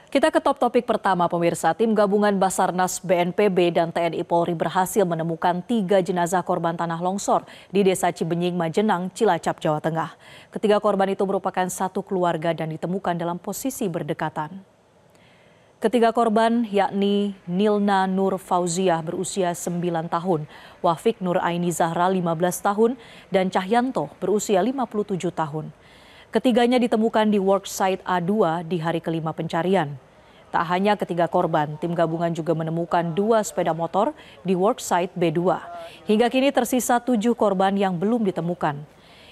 Kita ke topik pertama pemirsa. Tim gabungan Basarnas BNPB dan TNI Polri berhasil menemukan 3 jenazah korban tanah longsor di Desa Cibenying, Majenang, Cilacap, Jawa Tengah. Ketiga korban itu merupakan satu keluarga dan ditemukan dalam posisi berdekatan. Ketiga korban yakni Nilna Nur Fauziah berusia 9 tahun, Wafik Nur Aini Zahra 15 tahun, dan Cahyanto berusia 57 tahun. Ketiganya ditemukan di worksite A2 di hari kelima pencarian. Tak hanya ketiga korban, tim gabungan juga menemukan 2 sepeda motor di worksite B2. Hingga kini tersisa 7 korban yang belum ditemukan.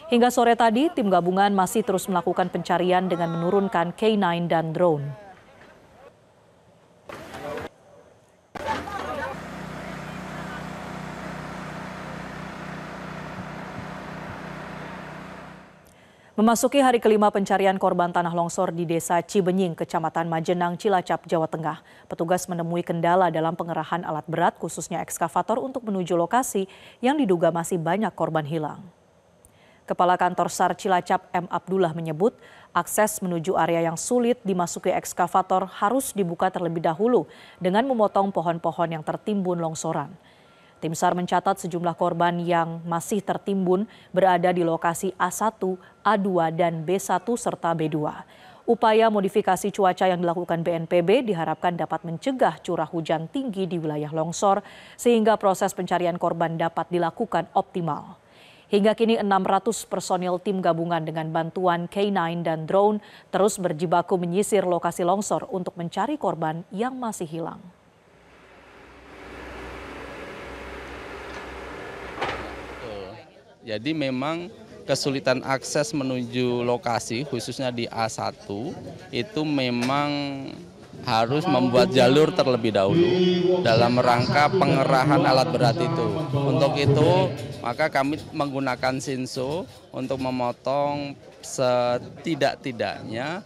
Hingga sore tadi, tim gabungan masih terus melakukan pencarian dengan menurunkan K9 dan drone. Memasuki hari kelima pencarian korban tanah longsor di Desa Cibenying, Kecamatan Majenang, Cilacap, Jawa Tengah. Petugas menemui kendala dalam pengerahan alat berat khususnya ekskavator untuk menuju lokasi yang diduga masih banyak korban hilang. Kepala Kantor SAR Cilacap M. Abdullah menyebut akses menuju area yang sulit dimasuki ekskavator harus dibuka terlebih dahulu dengan memotong pohon-pohon yang tertimbun longsoran. Tim SAR mencatat sejumlah korban yang masih tertimbun berada di lokasi A1, A2, dan B1 serta B2. Upaya modifikasi cuaca yang dilakukan BNPB diharapkan dapat mencegah curah hujan tinggi di wilayah longsor sehingga proses pencarian korban dapat dilakukan optimal. Hingga kini 600 personil tim gabungan dengan bantuan K9 dan drone terus berjibaku menyisir lokasi longsor untuk mencari korban yang masih hilang. Jadi memang kesulitan akses menuju lokasi khususnya di A1 itu memang harus membuat jalur terlebih dahulu dalam rangka pengerahan alat berat itu. Untuk itu maka kami menggunakan Sinso untuk memotong setidak-tidaknya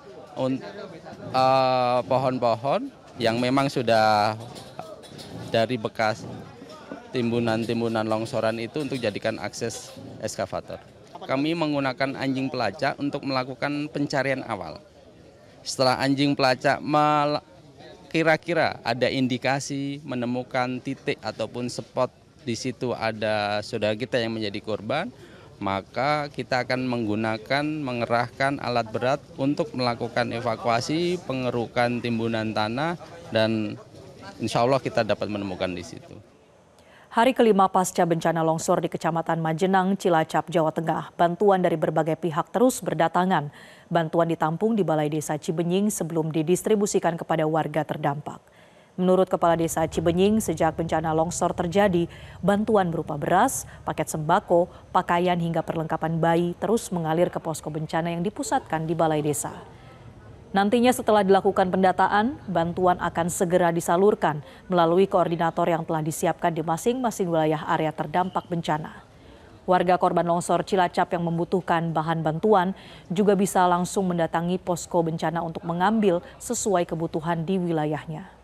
pohon-pohon yang memang sudah dari bekas timbunan-timbunan longsoran itu untuk jadikan akses ekskavator. Kami menggunakan anjing pelacak untuk melakukan pencarian awal. Setelah anjing pelacak kira-kira ada indikasi menemukan titik ataupun spot di situ ada saudara kita yang menjadi korban, maka kita akan mengerahkan alat berat untuk melakukan evakuasi, pengerukan timbunan tanah, dan insya Allah kita dapat menemukan di situ. Hari kelima pasca bencana longsor di Kecamatan Majenang, Cilacap, Jawa Tengah, bantuan dari berbagai pihak terus berdatangan. Bantuan ditampung di Balai Desa Cibenying sebelum didistribusikan kepada warga terdampak. Menurut Kepala Desa Cibenying, sejak bencana longsor terjadi, bantuan berupa beras, paket sembako, pakaian hingga perlengkapan bayi terus mengalir ke posko bencana yang dipusatkan di Balai Desa. Nantinya setelah dilakukan pendataan, bantuan akan segera disalurkan melalui koordinator yang telah disiapkan di masing-masing wilayah area terdampak bencana. Warga korban longsor Cilacap yang membutuhkan bahan bantuan juga bisa langsung mendatangi posko bencana untuk mengambil sesuai kebutuhan di wilayahnya.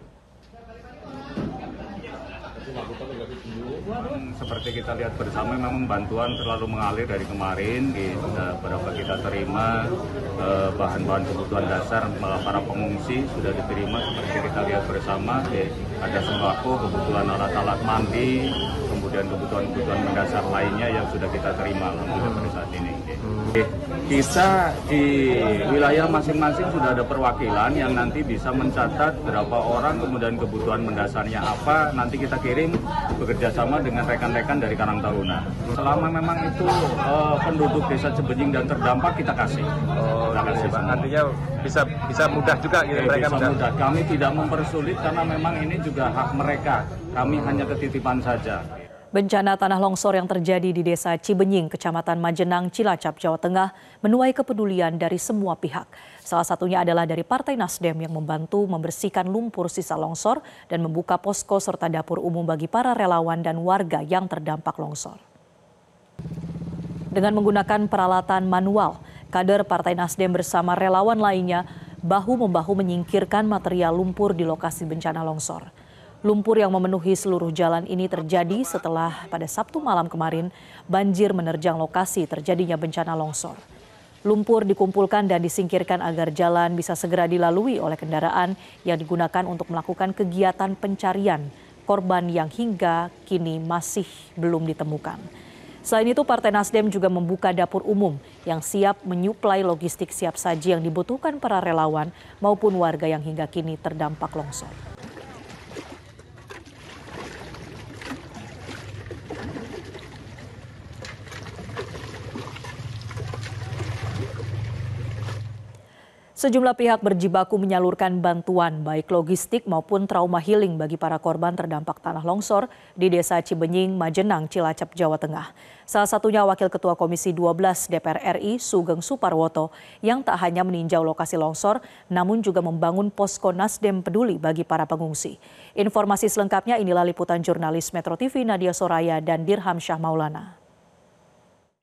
Seperti kita lihat bersama, memang bantuan selalu mengalir dari kemarin. Berapa kita terima bahan-bahan kebutuhan dasar para pengungsi sudah diterima seperti kita lihat bersama. Ada sembako, kebutuhan alat-alat mandi, kemudian kebutuhan-kebutuhan mendasar lainnya yang sudah kita terima sampai saat ini. Kita di wilayah masing-masing sudah ada perwakilan yang nanti bisa mencatat berapa orang, kemudian kebutuhan mendasarnya apa, nanti kita kirim bekerja sama dengan rekan-rekan dari Karang Taruna. Selama memang itu penduduk Desa Cibenying dan terdampak kita kasih. Kita kasih, Pak. Artinya bisa mudah juga gitu mereka bisa mudah. Kami tidak mempersulit karena memang ini juga hak mereka. Kami hanya ketitipan saja. Bencana tanah longsor yang terjadi di Desa Cibenying, Kecamatan Majenang, Cilacap, Jawa Tengah menuai kepedulian dari semua pihak. Salah satunya adalah dari Partai Nasdem yang membantu membersihkan lumpur sisa longsor dan membuka posko serta dapur umum bagi para relawan dan warga yang terdampak longsor. Dengan menggunakan peralatan manual, kader Partai Nasdem bersama relawan lainnya bahu-membahu menyingkirkan material lumpur di lokasi bencana longsor. Lumpur yang memenuhi seluruh jalan ini terjadi setelah pada Sabtu malam kemarin banjir menerjang lokasi terjadinya bencana longsor. Lumpur dikumpulkan dan disingkirkan agar jalan bisa segera dilalui oleh kendaraan yang digunakan untuk melakukan kegiatan pencarian korban yang hingga kini masih belum ditemukan. Selain itu, Partai Nasdem juga membuka dapur umum yang siap menyuplai logistik siap saji yang dibutuhkan para relawan maupun warga yang hingga kini terdampak longsor. Sejumlah pihak berjibaku menyalurkan bantuan baik logistik maupun trauma healing bagi para korban terdampak tanah longsor di Desa Cibenying, Majenang, Cilacap, Jawa Tengah. Salah satunya Wakil Ketua Komisi 12 DPR RI Sugeng Suparwoto yang tak hanya meninjau lokasi longsor namun juga membangun posko Nasdem peduli bagi para pengungsi. Informasi selengkapnya inilah liputan jurnalis Metro TV Nadia Soraya dan Dirham Syah Maulana.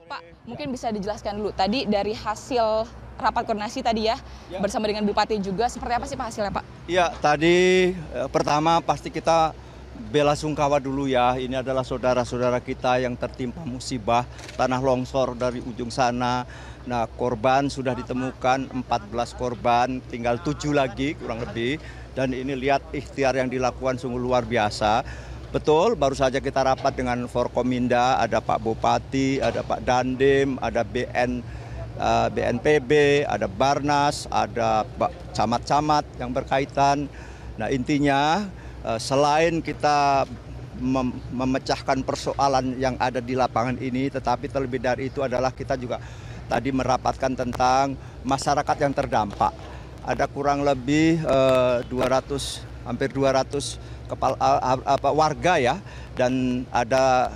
Pak, mungkin bisa dijelaskan dulu tadi dari hasil rapat koordinasi tadi ya, bersama dengan Bupati juga, seperti apa sih Pak hasilnya Pak? Ya, tadi pertama pasti kita bela sungkawa dulu ya. Ini adalah saudara-saudara kita yang tertimpa musibah tanah longsor dari ujung sana. Nah, korban sudah ditemukan 14 korban, tinggal 7 lagi kurang lebih. Dan ini lihat ikhtiar yang dilakukan sungguh luar biasa. Betul, baru saja kita rapat dengan Forkominda, ada Pak Bupati, ada Pak Dandim, ada BNPB, ada Barnas, ada camat-camat yang berkaitan. Nah, intinya selain kita memecahkan persoalan yang ada di lapangan ini, tetapi terlebih dari itu adalah kita juga tadi merapatkan tentang masyarakat yang terdampak. Ada kurang lebih hampir 200 warga ya, dan ada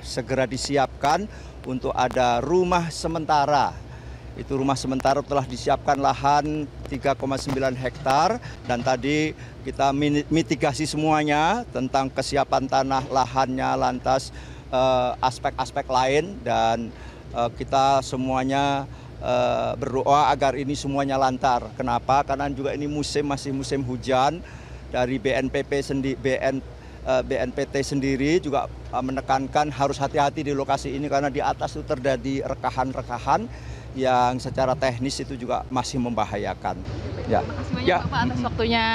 segera disiapkan untuk ada rumah sementara. Itu rumah sementara telah disiapkan lahan 3,9 hektar dan tadi kita mitigasi semuanya tentang kesiapan tanah, lahannya, lantas aspek-aspek lain dan kita semuanya berdoa agar ini semuanya lancar. Kenapa? Karena juga ini masih musim hujan. Dari BNPT sendiri juga menekankan harus hati-hati di lokasi ini karena di atas itu terjadi rekahan-rekahan yang secara teknis itu juga masih membahayakan. Ya. Terima kasih banyak Bapak atas waktunya.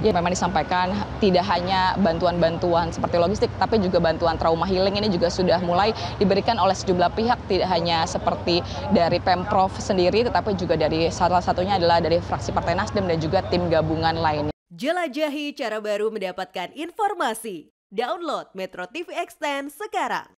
Ya, memang disampaikan tidak hanya bantuan-bantuan seperti logistik, tapi juga bantuan trauma healing ini juga sudah mulai diberikan oleh sejumlah pihak, tidak hanya seperti dari Pemprov sendiri, tetapi juga dari salah satunya adalah dari fraksi Partai Nasdem dan juga tim gabungan lainnya. Jelajahi cara baru mendapatkan informasi. Download Metro TV Extend sekarang.